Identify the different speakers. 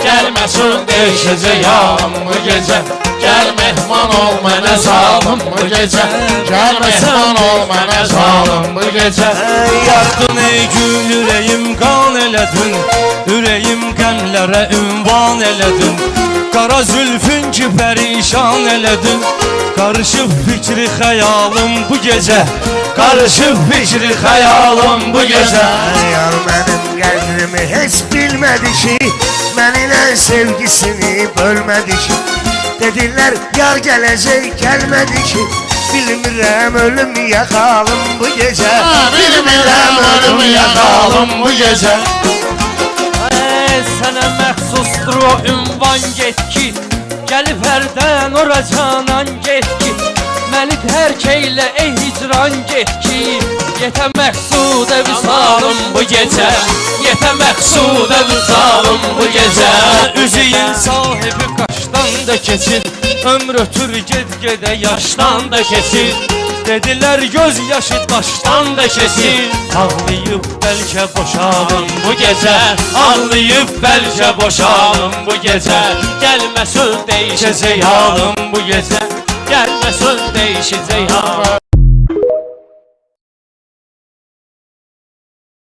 Speaker 1: Gelme söz değişeceğim bu gece. Gel mehman ol mənə zalım bu gece. Gel mehman ol mənə zalım bu gece.
Speaker 2: Yaktın ey gül ürəyim qan elədin, ürəyim qəmlərə ünvan elədin. Qara zülfün ki pərişan elədin, karışıp fikri xəyalım bu gece. Karışıp fikri xəyalım bu gece.
Speaker 3: Yar benim qəlbimi heç bilmədi ki, mən ilə sevgisini bölmədi ki. Dediler yar gelecek gelmedi ki, bilmirəm ölüm yakalım bu gece.
Speaker 1: Bilmirəm ölüm yakalım bu gece.
Speaker 2: Sənə məxsusdur o ünvan getki, gəlib hərdən ora canan getki. Məni tərk eylə ey hicran getki, yetə məqsudə vüsalım bu gecə. Yetə məqsudə vüsalım bu gecə. Üzüyün sahibi qaşdan da keçir, ömür ötür ged-gedə yaşdan da keçir. Dediler göz yaşı taştan da kesir. Ağlayıp belki boşalım bu gece, ağlayıp belki boşalım bu gece. Gelme söz değişecek halım bu gece, gelme söz değişecek halım.